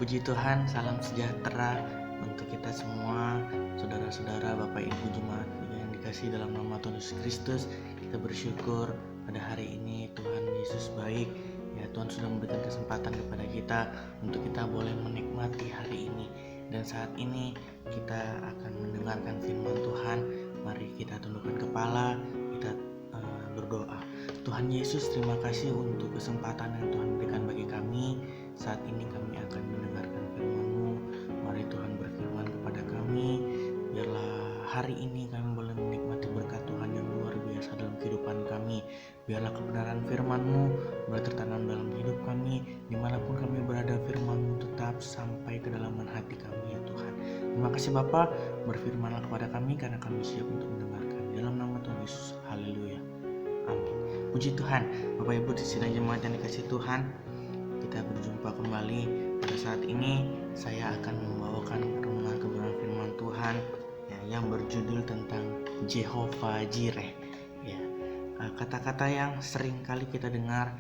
Puji Tuhan, salam sejahtera untuk kita semua, saudara-saudara, Bapak Ibu Jemaat yang dikasihi dalam nama Tuhan Yesus Kristus. Kita bersyukur pada hari ini Tuhan Yesus baik. Ya, Tuhan sudah memberikan kesempatan kepada kita untuk kita boleh menikmati hari ini. Dan saat ini kita akan mendengarkan firman Tuhan. Mari kita tundukkan kepala, kita berdoa. Tuhan Yesus, terima kasih untuk kesempatan yang Tuhan berikan bagi kami. Saat ini kami akan mendengarkan firman-Mu. Mari Tuhan berfirman kepada kami. Biarlah hari ini kami boleh menikmati berkat Tuhan yang luar biasa dalam kehidupan kami. Biarlah kebenaran firman-Mu boleh tertanam dalam hidup kami. Dimanapun kami berada, firman-Mu tetap sampai ke dalaman hati kami, ya Tuhan. Terima kasih Bapa, berfirmanlah kepada kami karena kami siap untuk mendengarkan. Dalam nama Tuhan Yesus, haleluya. Amin. Puji Tuhan, Bapak Ibu di sidang jemaat yang dikasihi Tuhan, kita berjumpa kembali. Pada saat ini saya akan membawakan renungan kebenaran firman Tuhan yang berjudul tentang Jehovah Jireh. Kata-kata yang sering kali kita dengar,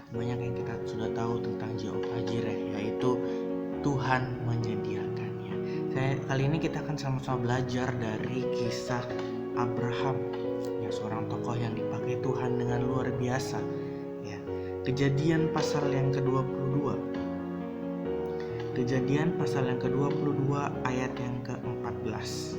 banyak yang kita sudah tahu tentang Jehovah Jireh, yaitu Tuhan menyediakan. Kali ini kita akan sama-sama belajar dari kisah Abraham, seorang tokoh yang dipakai Tuhan dengan luar biasa. Kejadian pasal yang ke-22. Kejadian pasal yang ke-22 ayat yang ke-14.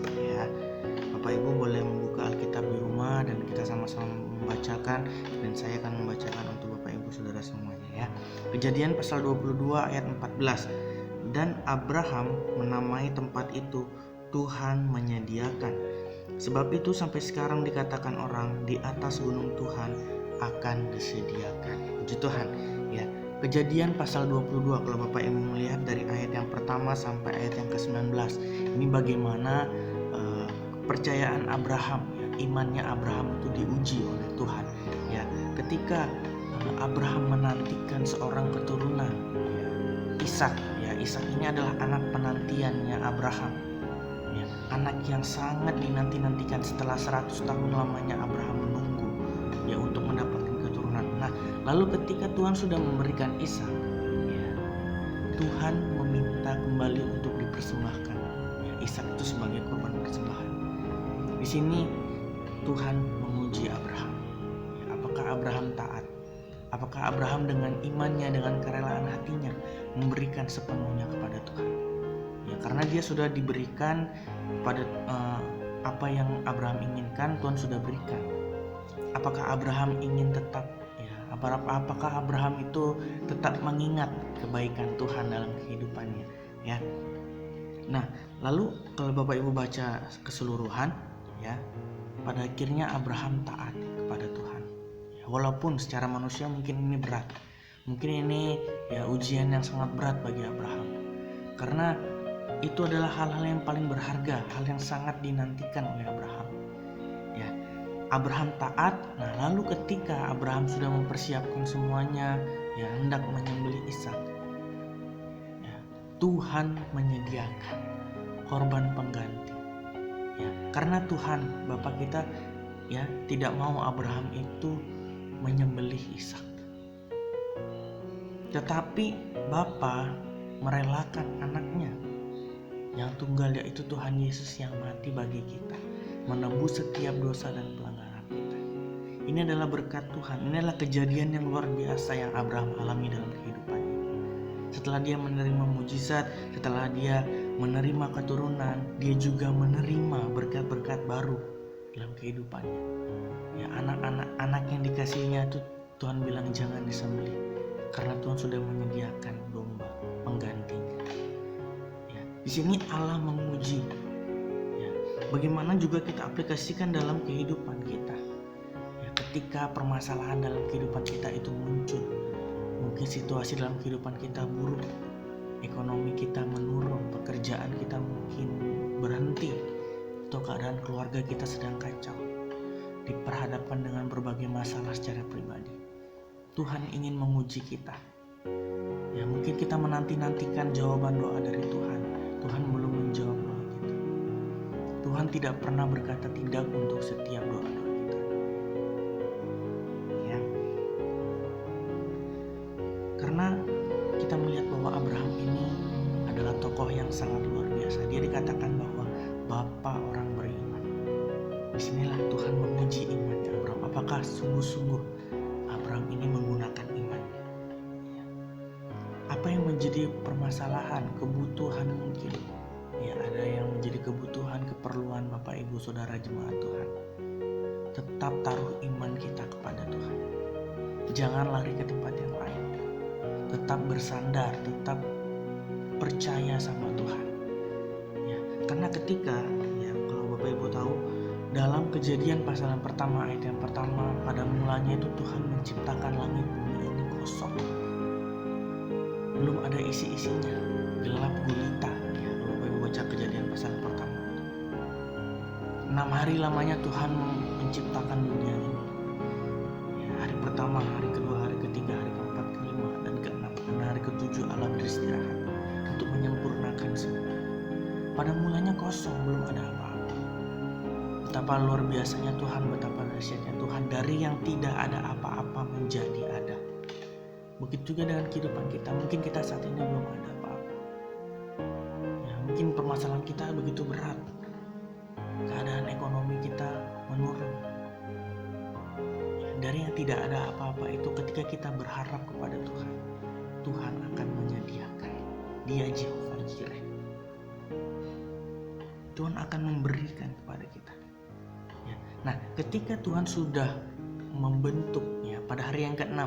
Bapak Ibu boleh membuka Alkitab di rumah dan kita sama-sama membacakan, dan saya akan membacakan untuk Bapak Ibu Saudara semuanya. Kejadian pasal 22 ayat 14. Dan Abraham menamai tempat itu Tuhan menyediakan. Sebab itu sampai sekarang dikatakan orang, di atas gunung Tuhan akan disediakan. Puji Tuhan. Kejadian pasal 22, kalau Bapak Ibu melihat dari ayat yang pertama sampai ayat yang ke-19, ini bagaimana kepercayaan Abraham, imannya Abraham itu diuji oleh Tuhan. Ketika Abraham menantikan seorang keturunan, Ishak. Ishak ini adalah anak penantiannya Abraham. Anak yang sangat dinanti-nantikan. Setelah 100 tahun lamanya Abraham menunggu untuk mendapatkan keturunan. Lalu ketika Tuhan sudah memberikan Ishak, Tuhan meminta kembali untuk dipersembahkan. Ishak itu sebagai korban persembahan. Di sini Tuhan menguji Abraham. Apakah Abraham taat? Apakah Abraham dengan imannya, dengan kerelaan hatinya memberikan sepenuhnya kepada Tuhan? Karena dia sudah diberikan pada apa yang Abraham inginkan, Tuhan sudah berikan. Apakah Abraham ingin tetap apakah Abraham itu tetap mengingat kebaikan Tuhan dalam kehidupannya? Lalu kalau Bapak Ibu baca keseluruhan, pada akhirnya Abraham taat kepada Tuhan. Walaupun secara manusia mungkin ini berat, mungkin ini ujian yang sangat berat bagi Abraham, karena itu adalah hal-hal yang paling berharga, hal yang sangat dinantikan oleh Abraham. Abraham taat. Lalu ketika Abraham sudah mempersiapkan semuanya, hendak menyembelih Ishak, Tuhan menyediakan korban pengganti. Karena Tuhan Bapa kita tidak mau Abraham itu menyembelih Ishak, tetapi Bapa merelakan anaknya yang tunggal, yaitu Tuhan Yesus yang mati bagi kita, menebus setiap dosa dan pelanggaran kita. Ini adalah berkat Tuhan. Ini adalah kejadian yang luar biasa yang Abraham alami dalam kehidupannya. Setelah dia menerima mujizat, setelah dia menerima keturunan, dia juga menerima berkat-berkat baru dalam kehidupannya. Anak yang dikasihnya itu Tuhan bilang jangan disembelih, karena Tuhan sudah menyediakan domba penggantinya. Di sini Allah menguji. Bagaimana juga kita aplikasikan dalam kehidupan kita. Ketika permasalahan dalam kehidupan kita itu muncul, mungkin situasi dalam kehidupan kita buruk, ekonomi kita menurun, pekerjaan kita mungkin berhenti, atau keadaan keluarga kita sedang kacau, diperhadapkan dengan berbagai masalah secara pribadi. Tuhan ingin menguji kita. Mungkin kita menanti-nantikan jawaban doa dari Tuhan. Tuhan belum menjawab doa kita. Tuhan tidak pernah berkata tidak untuk setiap doa-doa kita. Karena kita melihat bahwa Abraham ini adalah tokoh yang sangat luar biasa. Dia dikatakan bahwa Bapa orang beriman. Disinilah Tuhan menguji imannya Abraham. Apakah sungguh-sungguh Abraham ini menggunakan imannya? Apa yang menjadi permasalahan, kebutuhan mungkin? Ya, ada yang menjadi kebutuhan, keperluan Bapak Ibu Saudara jemaat Tuhan. Tetap taruh iman kita kepada Tuhan. Jangan lari ke tempat yang lain. Tetap bersandar, tetap percaya sama Tuhan. Ya, karena ketika kalau Bapak Ibu tahu dalam Kejadian pasal yang pertama ayat yang pertama, pada mulanya itu Tuhan menciptakan langit bumi ini kosong, belum ada isi-isinya, gelap gulita. Ya, kalau Bapak Ibu baca Kejadian pasal yang pertama, 6 hari lamanya Tuhan menciptakan dunia ini. Ya, hari pertama, hari kedua, hari ketiga, hari keempat, kelima, dan keenam. Dan hari ketujuh Allah beristirahat untuk menyempurnakan semua. Pada mulanya kosong, belum ada apa-apa. Betapa luar biasanya Tuhan, betapa dahsyatnya Tuhan, dari yang tidak ada apa-apa menjadi ada. Begitu juga dengan kehidupan kita. Mungkin kita saat ini belum ada apa-apa. Ya, mungkin permasalahan kita begitu berat. Keadaan ekonomi kita menurun. Dari yang tidak ada apa-apa itu, ketika kita berharap kepada Tuhan, Tuhan akan menyediakan. Dia Jehovah Jireh. Tuhan akan memberikan kepada kita. Ya. Nah, ketika Tuhan sudah membentuk, pada hari yang ke-6,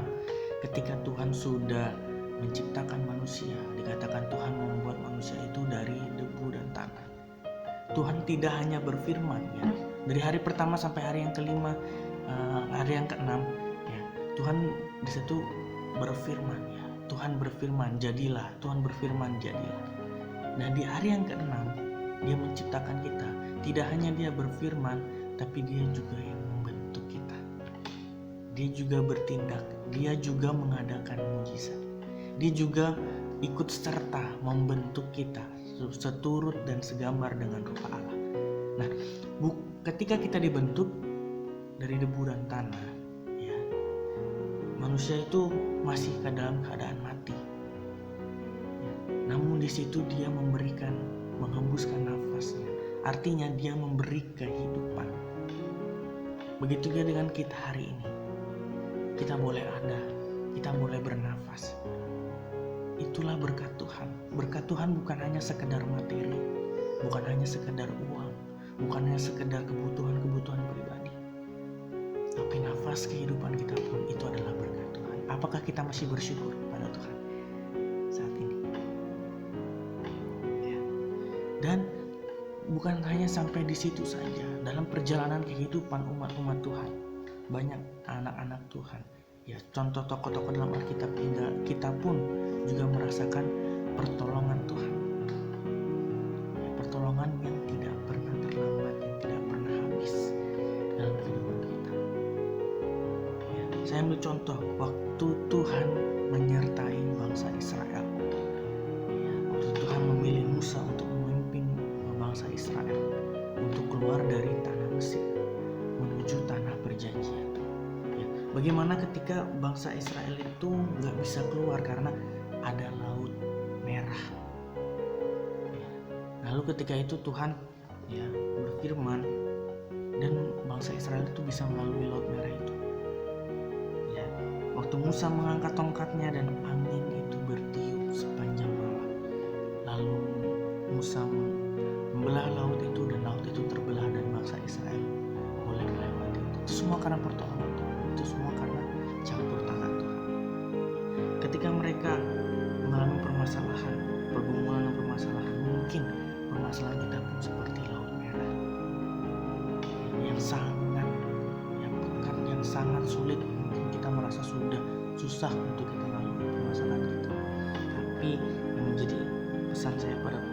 ketika Tuhan sudah menciptakan manusia, dikatakan Tuhan membuat manusia itu dari debu dan tanah. Tuhan tidak hanya berfirman, dari hari pertama sampai hari yang kelima, hari yang ke-6, Tuhan di situ berfirman, Tuhan berfirman jadilah, Tuhan berfirman jadilah. Nah, di hari yang ke-6 Dia menciptakan kita. Tidak hanya Dia berfirman, tapi Dia juga yang membentuk kita. Dia juga bertindak, Dia juga mengadakan mujizat. Dia juga ikut serta membentuk kita seturut dan segambar dengan rupa Allah. Nah, ketika kita dibentuk dari debu dan tanah, manusia itu masih ke dalam keadaan mati. Namun di situ Dia menghembuskan nafasnya. Artinya Dia memberi kehidupan. Begitu juga dengan kita hari ini. Kita boleh ada, kita boleh bernafas. Itulah berkat Tuhan. Berkat Tuhan bukan hanya sekedar materi, bukan hanya sekedar uang, bukan hanya sekedar kebutuhan-kebutuhan pribadi. Tapi nafas kehidupan kita pun itu adalah berkat Tuhan. Apakah kita masih bersyukur pada Tuhan saat ini? Dan bukan hanya sampai di situ saja. Dalam perjalanan kehidupan umat-umat Tuhan, banyak anak-anak Tuhan, contoh tokoh-tokoh dalam Alkitab, hingga kita pun juga merasakan pertolongan Tuhan. Pertolongan yang tidak pernah terlambat, yang tidak pernah habis dalam kehidupan kita. Saya ambil contoh waktu Tuhan menyertai bangsa Israel. Waktu Tuhan memilih Musa untuk memimpin bangsa Israel untuk keluar dari tanah Mesir menuju tanah perjanjian. Bagaimana ketika bangsa Israel itu nggak bisa keluar karena ada laut merah. Lalu ketika itu Tuhan berfirman dan bangsa Israel itu bisa melalui laut merah itu. Waktu Musa mengangkat tongkatnya dan angin itu bertiup sepanjang malam. Lalu Musa membelah laut itu dan laut itu terbelah dan bangsa Israel boleh melewati itu. Itu semua karena pertolongan Tuhan. Itu semua karena campur tangan Tuhan. Ketika mereka mengalami permasalahan, pergumulan dan permasalahan, mungkin permasalahan kita pun seperti laut merah yang sangat pekat, yang sangat sulit. Mungkin kita merasa sudah susah untuk kita lalui permasalahan kita. Tapi yang menjadi pesan saya pada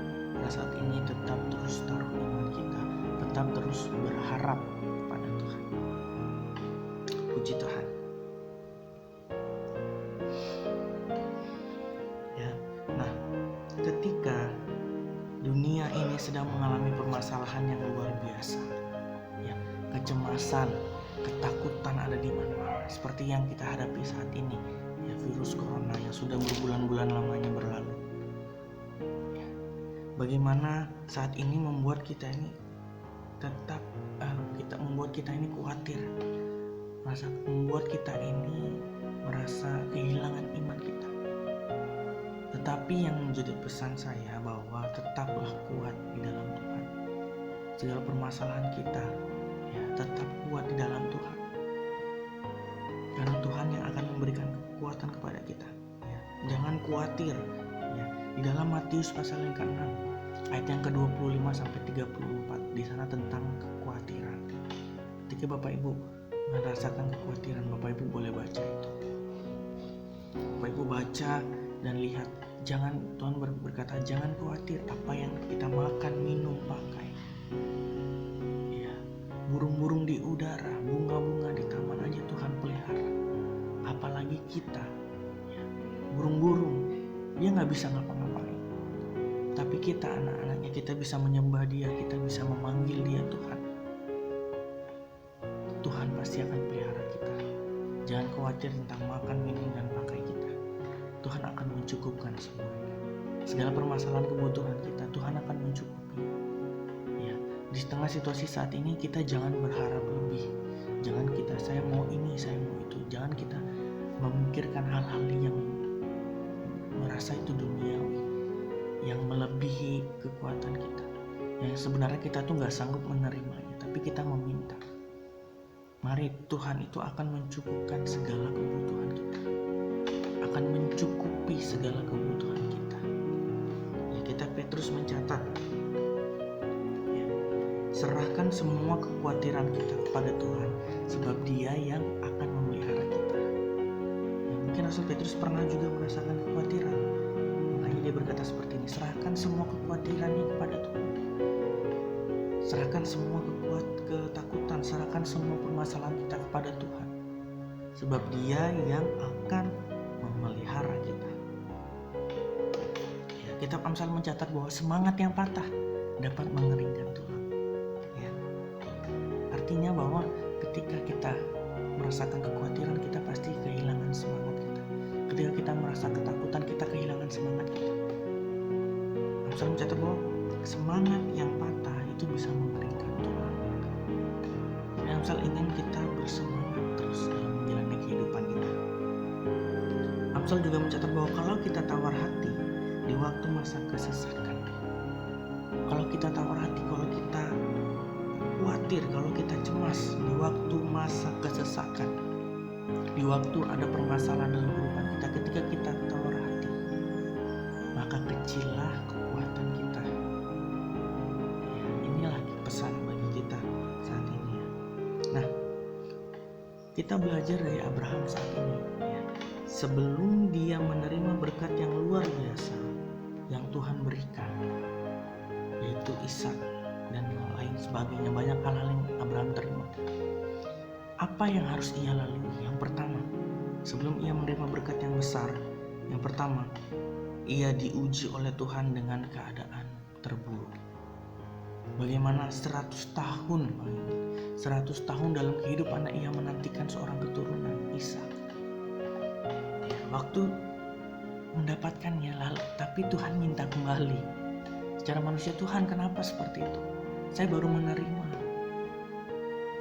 saat ini, tetap terus taruh iman kita, tetap terus berharap pada Tuhan. Puji Tuhan. Nah, ketika dunia ini sedang mengalami permasalahan yang luar biasa, kecemasan, ketakutan ada di mana-mana, seperti yang kita hadapi saat ini, virus corona yang sudah berbulan-bulan lamanya berlalu. bagaimana saat ini membuat kita ini tetap membuat kita ini khawatir, membuat kita ini merasa kehilangan iman kita. Tetapi yang menjadi pesan saya bahwa tetaplah kuat di dalam Tuhan. Segala permasalahan kita ya tetap kuat di dalam Tuhan. Karena Tuhan yang akan memberikan kekuatan kepada kita. Ya, jangan khawatir. Ya, di dalam Matius pasal yang ke-6 ayat yang ke-25 sampai 34 di sana tentang kekhawatiran. Ketika Bapak Ibu merasakan kekhawatiran, Bapak Ibu boleh baca itu. Bapak Ibu baca dan lihat, Tuhan berkata jangan khawatir apa yang kita makan, minum, pakai. Ya, burung-burung di udara, bunga-bunga di taman aja Tuhan pelihara. Apalagi kita, ya, burung-burung dia nggak bisa ngapa-ngapain. Tapi kita anak-anaknya, kita bisa menyembah Dia, kita bisa memanggil Dia Tuhan. Tuhan pasti akan pelihara kita. Jangan khawatir tentang makan, minum, dan pakai kita. Tuhan akan mencukupkan semuanya. Segala permasalahan kebutuhan kita, Tuhan akan mencukupi. Ya, di tengah situasi saat ini kita jangan berharap lebih. Jangan kita saya mau ini, saya mau itu. Jangan kita memikirkan hal-hal yang merasa itu duniawi, yang melebihi kekuatan kita, yang sebenarnya kita tuh nggak sanggup menerimanya, tapi kita meminta. Mari Tuhan itu akan mencukupkan segala kebutuhan kita, akan mencukupi segala kebutuhan kita. Ya, kita Petrus mencatat, ya, serahkan semua kekhawatiran kita kepada Tuhan, sebab Dia yang akan memelihara kita. Ya, mungkin Rasul Petrus pernah juga merasakan kekhawatiran. Dia berkata seperti ini, serahkan semua kekhawatirannya kepada Tuhan. Serahkan semua ketakutan, serahkan semua permasalahan kita kepada Tuhan. Sebab Dia yang akan memelihara kita. Ya, kitab Amsal mencatat bahwa semangat yang patah dapat mengeringkan tulang. Ya. Artinya bahwa ketika kita merasakan kekhawatiran, kita pasti kehilangan semangat kita. Ketika kita merasa ketakutan, kita kehilangan semangat kita. Amsal mencatat bahwa semangat yang patah itu bisa mengeringkan tulang. Dan Amsal ingin kita bersemangat terus dalam menjalani kehidupan kita. Amsal juga mencatat bahwa kalau kita tawar hati di waktu masa kesesakan, kalau kita tawar hati, kalau kita khawatir, kalau kita cemas di waktu masa kesesakan, di waktu ada permasalahan dalam kehidupan kita, ketika kita tawar hati, maka kecillah kekuatan kita. Ya, inilah pesan bagi kita saat ini. Ya. Nah, kita belajar dari Abraham saat ini. Ya. Sebelum dia menerima berkat yang luar biasa yang Tuhan berikan, yaitu Ishak dan lain sebagainya, banyak hal-hal yang Abraham terima. Apa yang harus ia lalui? Yang pertama, sebelum ia menerima berkat yang besar, yang pertama, ia diuji oleh Tuhan dengan keadaan terburuk. Bagaimana 100 tahun dalam kehidupan ia menantikan seorang keturunan, Ishak. Ya, waktu mendapatkannya lalu, tapi Tuhan minta kembali. Secara manusia, Tuhan kenapa seperti itu? Saya baru menerima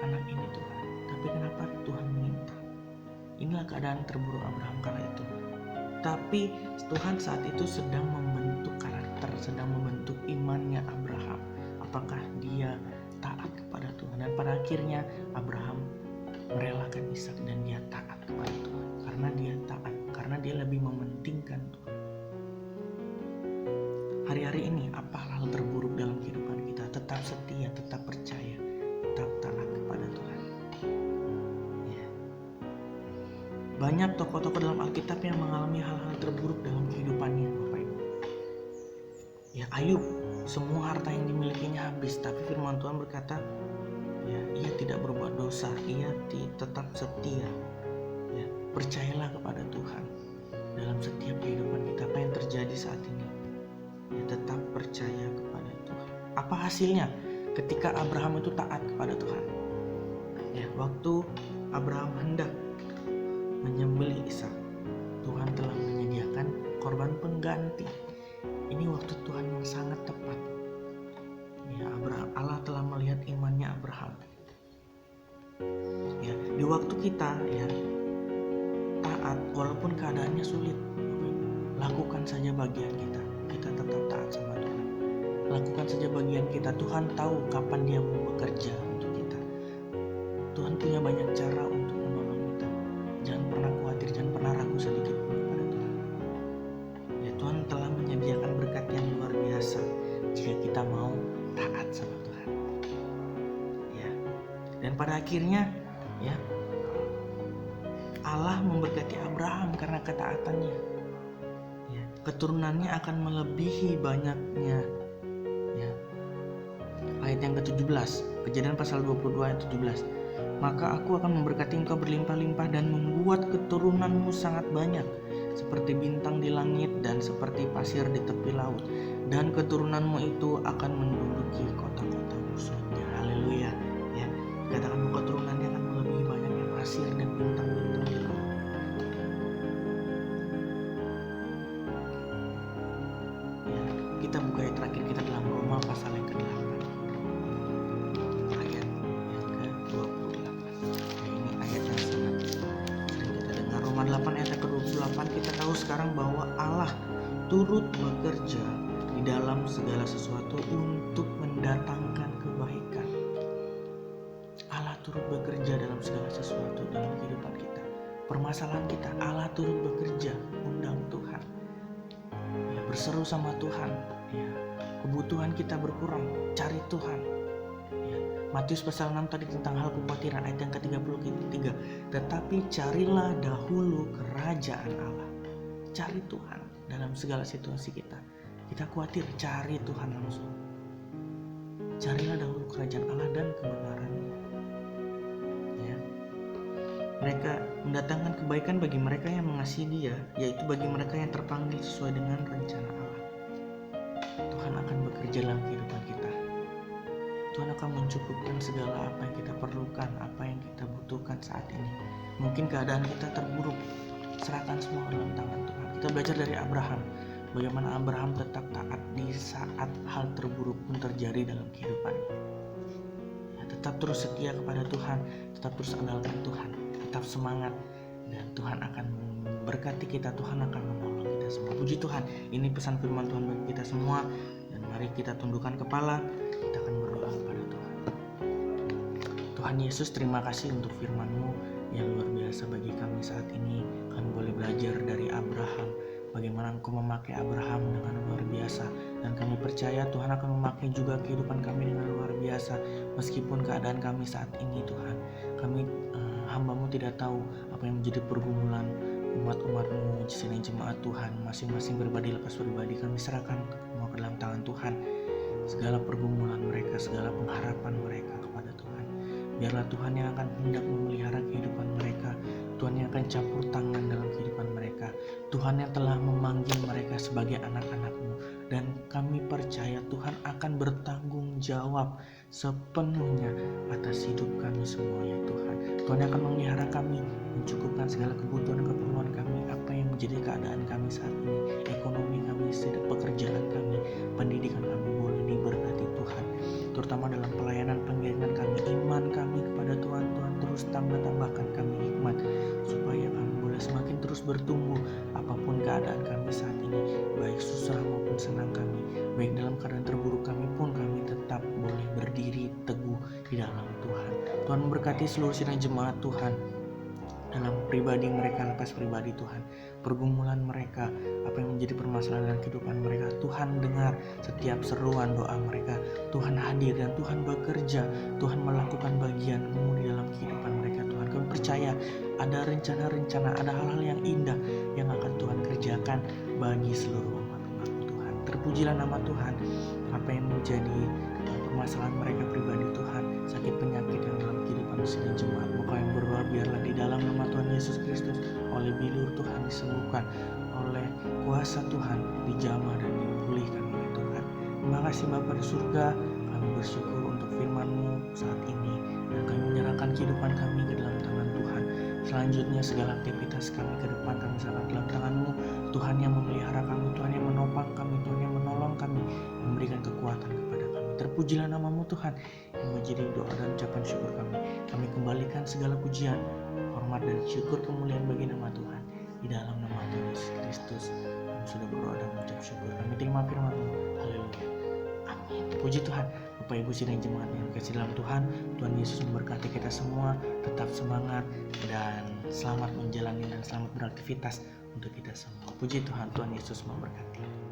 anak ini Tuhan, tapi kenapa Tuhan minta? Inilah keadaan terburuk Abraham kala itu. Tapi Tuhan saat itu sedang membentuk karakter, sedang membentuk imannya Abraham. Apakah dia taat kepada Tuhan? Dan pada akhirnya Abraham merelakan Ishak dan dia taat kepada Tuhan. Karena dia taat, karena dia lebih mementingkan Tuhan. Hari-hari ini apa hal terburuk dalam kehidupan kita? Tetap setia, tetap percaya, tetap taat kepada Tuhan. Ya. Banyak tokoh-tokoh dalam Alkitab yang mengalami hal-hal terburuk dalam kehidupannya, Bapak Ibu. Ya, Ayub, semua harta yang dimilikinya habis, tapi firman Tuhan berkata, ya, ia tidak berbuat dosa, ia tetap setia. Ya, percayalah kepada Tuhan dalam setiap kehidupan kita. Apa yang terjadi saat ini? Ya, tetap percaya kepada Tuhan. Apa hasilnya ketika Abraham itu taat kepada Tuhan? Ya, waktu Abraham hendak menyembelih Ishak, Tuhan telah menyediakan korban pengganti. Ini waktu Tuhan yang sangat tepat waktu kita ya taat walaupun keadaannya sulit, lakukan saja bagian kita. Kita tetap taat sama Tuhan. Lakukan saja bagian kita. Tuhan tahu kapan Dia mau bekerja untuk kita. Tuhan punya banyak cara untuk menolong kita. Jangan pernah khawatir, jangan pernah ragu sedikit pun kepada Tuhan. Ya, Tuhan telah menyediakan berkat yang luar biasa jika kita mau taat sama Tuhan. Ya. Dan pada akhirnya ya Allah memberkati Abraham karena ketaatannya. Ya, keturunannya akan melebihi banyaknya. Ya. Ayat yang ke-17, Kejadian pasal 22 ayat 17. Maka aku akan memberkati engkau berlimpah-limpah dan membuat keturunanmu sangat banyak, seperti bintang di langit dan seperti pasir di tepi laut. Dan keturunanmu itu akan menduduki kota-kota musuhnya. Haleluya. Ya, katakan bahwa keturunannya akan melebihi banyaknya pasir dan bintang-bintang di laut. Ya, kita buka ayat terakhir kita dalam Roma pasal yang ke-8. Roma 8 ayat ke-28 kita tahu sekarang bahwa Allah turut bekerja di dalam segala sesuatu untuk mendatangkan kebaikan. Allah turut bekerja dalam segala sesuatu dalam kehidupan kita. Permasalahan kita, Allah turut bekerja, undang Tuhan. Ya, berseru sama Tuhan. Ya, kebutuhan kita berkurang, cari Tuhan. Matius pasal 6 tadi tentang hal kekhawatiran ayat yang ke-33. Tetapi carilah dahulu kerajaan Allah. Cari Tuhan dalam segala situasi kita. Kita khawatir, cari Tuhan langsung. Carilah dahulu kerajaan Allah dan kebenarannya. Ya. Mereka mendatangkan kebaikan bagi mereka yang mengasihi Dia, yaitu bagi mereka yang terpanggil sesuai dengan rencana Allah. Tuhan akan bekerja dalam kehidupan kita. Tuhan akan mencukupkan segala apa yang kita perlukan, apa yang kita butuhkan saat ini. Mungkin keadaan kita terburuk, serahkan semua dalam tangan Tuhan. Kita belajar dari Abraham, bagaimana Abraham tetap taat di saat hal terburuk pun terjadi dalam kehidupannya. Ya, tetap terus setia kepada Tuhan, tetap terus andalkan Tuhan, tetap semangat, dan Tuhan akan memberkati kita, Tuhan akan menolong kita semua. Puji Tuhan, ini pesan firman Tuhan bagi kita semua, dan mari kita tundukkan kepala, kita akan berdoa kepada Tuhan. Tuhan Yesus, terima kasih untuk firman-Mu yang luar biasa bagi kami saat ini. Kami boleh belajar dari Abraham, bagaimana Engkau memakai Abraham dengan luar biasa, dan kami percaya Tuhan akan memakai juga kehidupan kami dengan luar biasa. Meskipun keadaan kami saat ini Tuhan, kami hamba-Mu tidak tahu apa yang menjadi pergumulan umat-umat-Mu, sidang jemaat Tuhan, masing-masing pribadi lepas pribadi. Kami serahkan semua ke dalam tangan Tuhan, segala pergumulan mereka, segala pengharapan mereka kepada Tuhan. Biarlah Tuhan yang akan hendak memelihara kehidupan mereka, Tuhan yang akan campur tangan dalam kehidupan mereka, Tuhan yang telah memanggil mereka sebagai anak-anak-Mu, dan kami percaya Tuhan akan bertanggung jawab sepenuhnya atas hidup kami semua ya Tuhan. Tuhan yang akan memelihara kami, mencukupkan segala kebutuhan dan keperluan kami, apa yang menjadi keadaan kami saat ini, ekonomi kami, pekerjaan kami, pendidikan kami boleh diberkati Tuhan, terutama dalam pelayanan pengiringan kami, iman kami kepada Tuhan. Tuhan terus tambahkan kami hikmat supaya kami boleh semakin terus bertumbuh apapun keadaan kami saat ini, baik susah maupun senang kami, baik dalam keadaan terburuk kami pun kami tetap boleh berdiri teguh di dalam Tuhan. Tuhan memberkati seluruh sidang jemaat Tuhan dalam pribadi mereka, lepas pribadi Tuhan, pergumulan mereka, apa yang menjadi permasalahan dalam kehidupan mereka, Tuhan dengar setiap seruan doa mereka, Tuhan hadir dan Tuhan bekerja, Tuhan melakukan bagian-Mu di dalam kehidupan mereka Tuhan. Kami percaya ada rencana-rencana, ada hal-hal yang indah yang akan Tuhan kerjakan bagi seluruh umat-Mu Tuhan. Terpujilah nama Tuhan. Apa yang menjadi permasalahan mereka pribadi Tuhan, sakit penyakit yang dalam kehidupan sidang jemaat, Kau yang berdoa biarlah di dalam nama Tuhan Yesus Kristus, oleh bilur Tuhan disembuhkan, oleh kuasa Tuhan dijamah dan dipulihkan oleh Tuhan. Terima kasih Bapa di surga, kami bersyukur untuk firman-Mu saat ini, dan kami menyerahkan kehidupan kami ke dalam tangan Tuhan. Selanjutnya segala aktivitas kami ke depan kami serahkan dalam tangan-Mu, Tuhan yang memelihara kami, Tuhan yang menopang kami, Tuhan yang menolong kami, memberikan kekuatan kepada kami. Terpujilah namamu Tuhan yang menjadi doa dan ucapan syukur kami. Kami kembalikan segala pujian, hormat dan syukur kemuliaan bagi nama Tuhan. Di dalam nama Tuhan Yesus Kristus kami sudah berdoa dan mengucap syukur. Kami terima firman-Mu. Haleluya. Amin. Puji Tuhan. Bapak Ibu sidang jemaat yang kasih dalam Tuhan, Tuhan Yesus memberkati kita semua. Tetap semangat dan selamat menjalani dan selamat beraktivitas untuk kita semua. Puji Tuhan, Tuhan Yesus memberkati.